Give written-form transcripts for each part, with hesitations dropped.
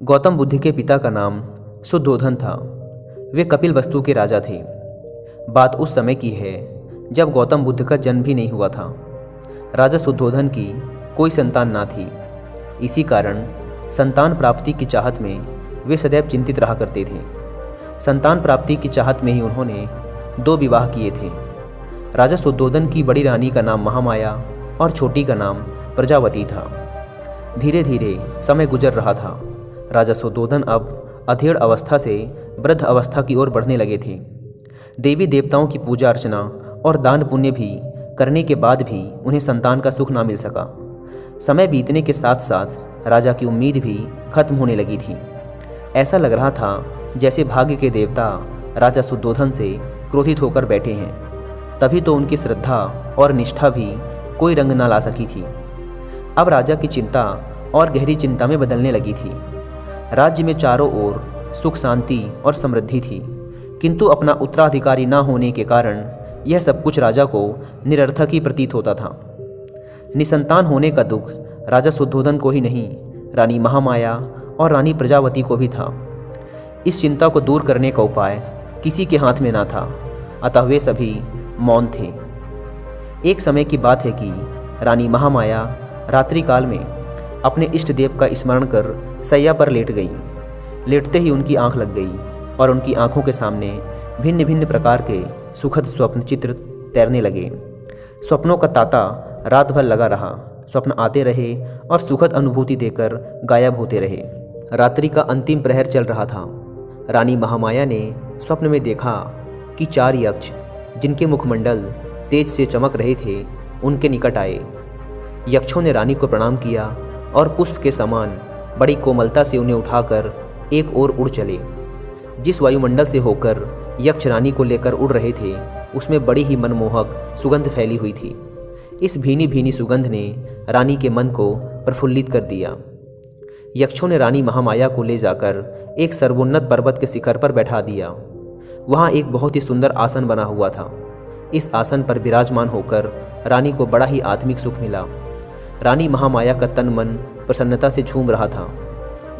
गौतम बुद्ध के पिता का नाम शुद्धोधन था। वे कपिलवस्तु के राजा थे। बात उस समय की है जब गौतम बुद्ध का जन्म भी नहीं हुआ था। राजा शुद्धोधन की कोई संतान ना थी। इसी कारण संतान प्राप्ति की चाहत में वे सदैव चिंतित रहा करते थे। संतान प्राप्ति की चाहत में ही उन्होंने 2 विवाह किए थे। राजा शुद्धोधन की बड़ी रानी का नाम महामाया और छोटी का नाम प्रजावती था। धीरे धीरे समय गुजर रहा था। राजा शुद्धोधन अब अधेड़ अवस्था से वृद्ध अवस्था की ओर बढ़ने लगे थे। देवी देवताओं की पूजा अर्चना और दान पुण्य भी करने के बाद भी उन्हें संतान का सुख ना मिल सका। समय बीतने के साथ साथ राजा की उम्मीद भी खत्म होने लगी थी। ऐसा लग रहा था जैसे भाग्य के देवता राजा शुद्धोधन से क्रोधित होकर बैठे हैं। तभी तो उनकी श्रद्धा और निष्ठा भी कोई रंग ना ला सकी थी। अब राजा की चिंता और गहरी चिंता में बदलने लगी थी। राज्य में चारों ओर सुख शांति और समृद्धि थी, किंतु अपना उत्तराधिकारी न होने के कारण यह सब कुछ राजा को निरर्थक ही प्रतीत होता था। निसंतान होने का दुख राजा शुद्धोधन को ही नहीं, रानी महामाया और रानी प्रजावती को भी था। इस चिंता को दूर करने का उपाय किसी के हाथ में ना था, अतः वे सभी मौन थे। एक समय की बात है कि रानी महामाया रात्रि काल में अपने इष्ट देव का स्मरण कर सैया पर लेट गई। लेटते ही उनकी आंख लग गई और उनकी आंखों के सामने भिन्न भिन्न प्रकार के सुखद स्वप्न चित्र तैरने लगे। स्वप्नों का तांता रात भर लगा रहा। स्वप्न आते रहे और सुखद अनुभूति देकर गायब होते रहे। रात्रि का अंतिम प्रहर चल रहा था। रानी महामाया ने स्वप्न में देखा कि 4 यक्ष, जिनके मुखमंडल तेज से चमक रहे थे, उनके निकट आए। यक्षों ने रानी को प्रणाम किया और पुष्प के समान बड़ी कोमलता से उन्हें उठाकर एक ओर उड़ चले। जिस वायुमंडल से होकर यक्ष रानी को लेकर उड़ रहे थे, उसमें बड़ी ही मनमोहक सुगंध फैली हुई थी। इस भीनी भीनी सुगंध ने रानी के मन को प्रफुल्लित कर दिया। यक्षों ने रानी महामाया को ले जाकर एक सर्वोन्नत पर्वत के शिखर पर बैठा दिया। वहाँ एक बहुत ही सुंदर आसन बना हुआ था। इस आसन पर विराजमान होकर रानी को बड़ा ही आत्मिक सुख मिला। रानी महामाया का तन मन प्रसन्नता से झूम रहा था।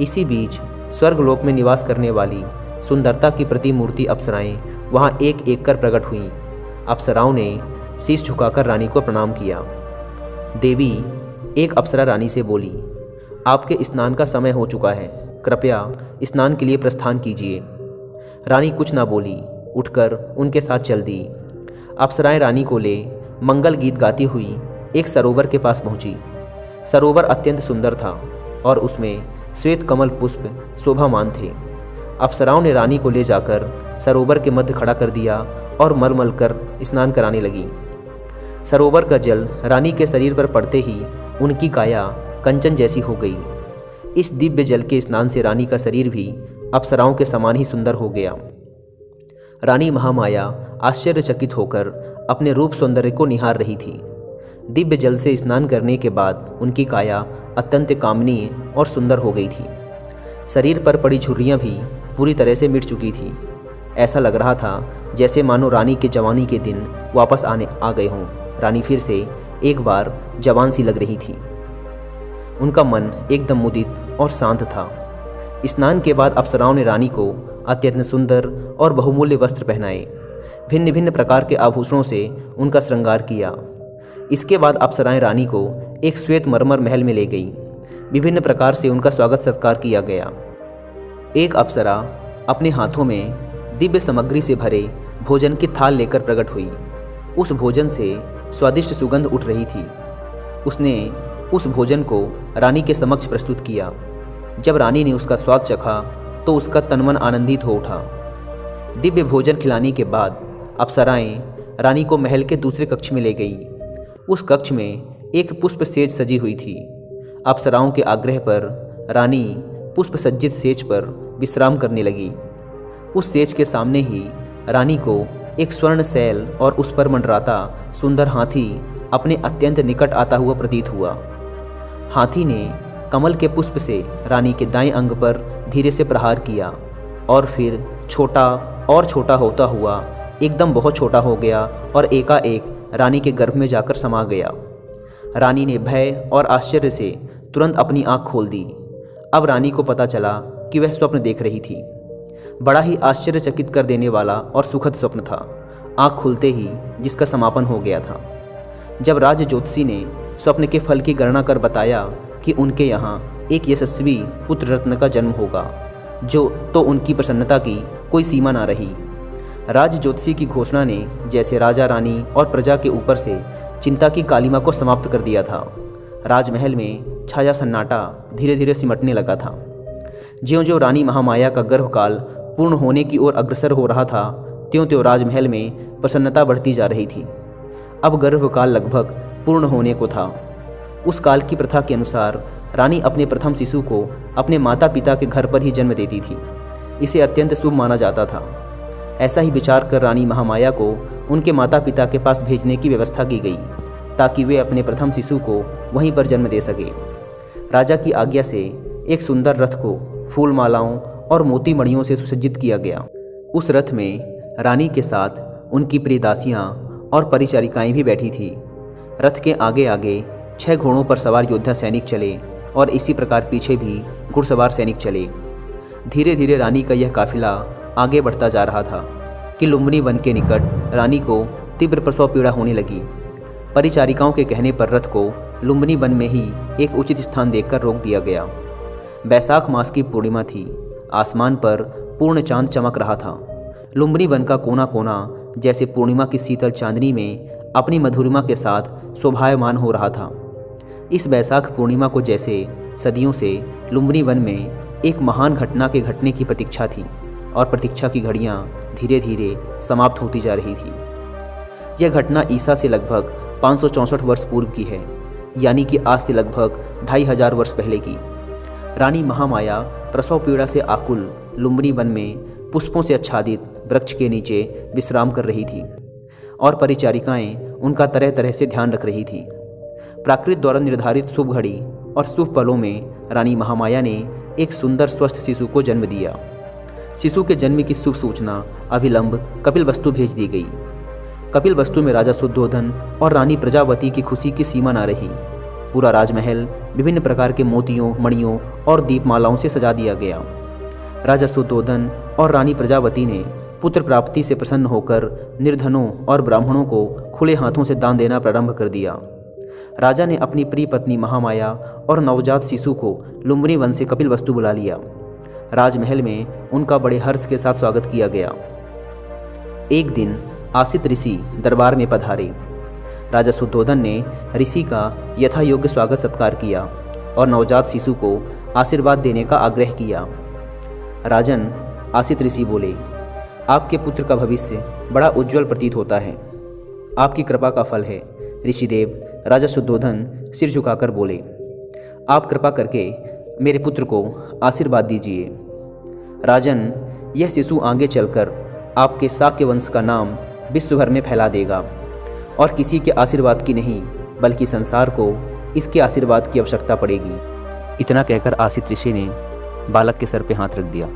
इसी बीच स्वर्गलोक में निवास करने वाली सुंदरता की प्रतिमूर्ति अप्सराएं वहाँ एक एक कर प्रकट हुईं। अप्सराओं ने शीश झुकाकर रानी को प्रणाम किया। देवी, एक अप्सरा रानी से बोली, आपके स्नान का समय हो चुका है, कृपया स्नान के लिए प्रस्थान कीजिए। रानी कुछ ना बोली, उठकर उनके साथ चल दी। अप्सराएं रानी को ले मंगल गीत गाती हुई एक सरोवर के पास पहुंची। सरोवर अत्यंत सुंदर था और उसमें श्वेत कमल पुष्प शोभामान थे। अप्सराओं ने रानी को ले जाकर सरोवर के मध्य खड़ा कर दिया और मलमल कर स्नान कराने लगी। सरोवर का जल रानी के शरीर पर पड़ते ही उनकी काया कंचन जैसी हो गई। इस दिव्य जल के स्नान से रानी का शरीर भी अप्सराओं के समान ही सुंदर हो गया। रानी महामाया आश्चर्यचकित होकर अपने रूप सौंदर्य को निहार रही थी। दिव्य जल से स्नान करने के बाद उनकी काया अत्यंत कामनीय और सुंदर हो गई थी। शरीर पर पड़ी झुर्रियाँ भी पूरी तरह से मिट चुकी थी। ऐसा लग रहा था जैसे मानो रानी के जवानी के दिन वापस आ गए हों। रानी फिर से एक बार जवान सी लग रही थी। उनका मन एकदम मुदित और शांत था। स्नान के बाद अप्सराओं ने रानी को अत्यंत सुंदर और बहुमूल्य वस्त्र पहनाए। भिन्न भिन्न प्रकार के आभूषणों से उनका श्रृंगार किया। इसके बाद अप्सराएं रानी को एक श्वेत मरमर महल में ले गई। विभिन्न प्रकार से उनका स्वागत सत्कार किया गया। एक अप्सरा अपने हाथों में दिव्य सामग्री से भरे भोजन की थाल लेकर प्रकट हुई। उस भोजन से स्वादिष्ट सुगंध उठ रही थी। उसने उस भोजन को रानी के समक्ष प्रस्तुत किया। जब रानी ने उसका स्वाद चखा तो उसका तनमन आनंदित हो उठा। दिव्य भोजन खिलाने के बाद अप्सराएं रानी को महल के दूसरे कक्ष में ले गई। उस कक्ष में एक पुष्प सेज सजी हुई थी। अप्सराओं के आग्रह पर रानी पुष्प सज्जित सेज पर विश्राम करने लगी। उस सेज के सामने ही रानी को एक स्वर्ण शैल और उस पर मंडराता सुंदर हाथी अपने अत्यंत निकट आता हुआ प्रतीत हुआ। हाथी ने कमल के पुष्प से रानी के दाएं अंग पर धीरे से प्रहार किया और फिर छोटा और छोटा होता हुआ एकदम बहुत छोटा हो गया और एकाएक रानी के गर्भ में जाकर समा गया। रानी ने भय और आश्चर्य से तुरंत अपनी आंख खोल दी। अब रानी को पता चला कि वह स्वप्न देख रही थी। बड़ा ही आश्चर्यचकित कर देने वाला और सुखद स्वप्न था। आँख खुलते ही जिसका समापन हो गया था। जब राज ज्योतिषी ने स्वप्न के फल की गणना कर बताया कि उनके यहाँ एक यशस्वी पुत्र रत्न का जन्म होगा, तो उनकी प्रसन्नता की कोई सीमा ना रही। राज ज्योतिषी की घोषणा ने जैसे राजा रानी और प्रजा के ऊपर से चिंता की कालिमा को समाप्त कर दिया था। राजमहल में छाया सन्नाटा धीरे धीरे सिमटने लगा था। ज्यों-ज्यों रानी महामाया का गर्भकाल पूर्ण होने की ओर अग्रसर हो रहा था, त्यों-त्यों राजमहल में प्रसन्नता बढ़ती जा रही थी। अब गर्भकाल लगभग पूर्ण होने को था। उस काल की प्रथा के अनुसार रानी अपने प्रथम शिशु को अपने माता पिता के घर पर ही जन्म देती थी। इसे अत्यंत शुभ माना जाता था। ऐसा ही विचार कर रानी महामाया को उनके माता पिता के पास भेजने की व्यवस्था की गई, ताकि वे अपने प्रथम शिशु को वहीं पर जन्म दे सके। राजा की आज्ञा से एक सुंदर रथ को फूल मालाओं और मोती मणियों से सुसज्जित किया गया। उस रथ में रानी के साथ उनकी प्रिय दासियाँ और परिचारिकाएं भी बैठी थी। रथ के आगे आगे 6 घोड़ों पर सवार योद्धा सैनिक चले और इसी प्रकार पीछे भी घुड़सवार सैनिक चले। धीरे धीरे रानी का यह काफिला आगे बढ़ता जा रहा था कि लुम्बिनी वन के निकट रानी को तीव्र प्रसव पीड़ा होने लगी। परिचारिकाओं के कहने पर रथ को लुम्बिनी वन में ही एक उचित स्थान देखकर रोक दिया गया। बैसाख मास की पूर्णिमा थी। आसमान पर पूर्ण चांद चमक रहा था। लुम्बिनी वन का कोना कोना जैसे पूर्णिमा की शीतल चांदनी में अपनी मधुरिमा के साथ शोभायमान हो रहा था। इस बैसाख पूर्णिमा को जैसे सदियों से लुम्बिनी वन में एक महान घटना के घटने की प्रतीक्षा थी, और प्रतीक्षा की घड़ियां धीरे धीरे समाप्त होती जा रही थी। यह घटना ईसा से लगभग 564 वर्ष पूर्व की है, यानी कि आज से लगभग 2500 वर्ष पहले की। रानी महामाया प्रसव पीड़ा से आकुल लुम्बिनी वन में पुष्पों से आच्छादित वृक्ष के नीचे विश्राम कर रही थी, और परिचारिकाएं उनका तरह तरह से ध्यान रख रही थी। प्राकृत द्वारा निर्धारित शुभ घड़ी और शुभ पलों में रानी महामाया ने एक सुंदर स्वस्थ शिशु को जन्म दिया। शिशु के जन्म की शुभ सूचना अविलंब कपिलवस्तु भेज दी गई। कपिलवस्तु में राजा शुद्धोधन और रानी प्रजावती की खुशी की सीमा न रही। पूरा राजमहल विभिन्न प्रकार के मोतियों, मणियों और दीपमालाओं से सजा दिया गया। राजा शुद्धोधन और रानी प्रजावती ने पुत्र प्राप्ति से प्रसन्न होकर निर्धनों और ब्राह्मणों को खुले हाथों से दान देना प्रारंभ कर दिया। राजा ने अपनी प्रिय पत्नी महामाया और नवजात शिशु को लुम्बिनी वन से कपिलवस्तु बुला लिया। राजमहल में उनका बड़े हर्ष के साथ स्वागत किया गया। एक दिन आसित ऋषि दरबार में पधारे। राजा शुद्धोधन ने ऋषि का यथा योग्य स्वागत सत्कार किया और नवजात शिशु को आशीर्वाद देने का आग्रह किया। राजन, आसित ऋषि बोले, आपके पुत्र का भविष्य बड़ा उज्जवल प्रतीत होता है। आपकी कृपा का फल है। ऋषिदेव राजा शुद्धोधन सिर झुकाकर बोले, आप कृपा करके मेरे पुत्र को आशीर्वाद दीजिए। राजन, यह शिशु आगे चलकर आपके शाक्य वंश का नाम विश्व भर में फैला देगा, और किसी के आशीर्वाद की नहीं बल्कि संसार को इसके आशीर्वाद की आवश्यकता पड़ेगी। इतना कहकर आसित ऋषि ने बालक के सर पे हाथ रख दिया।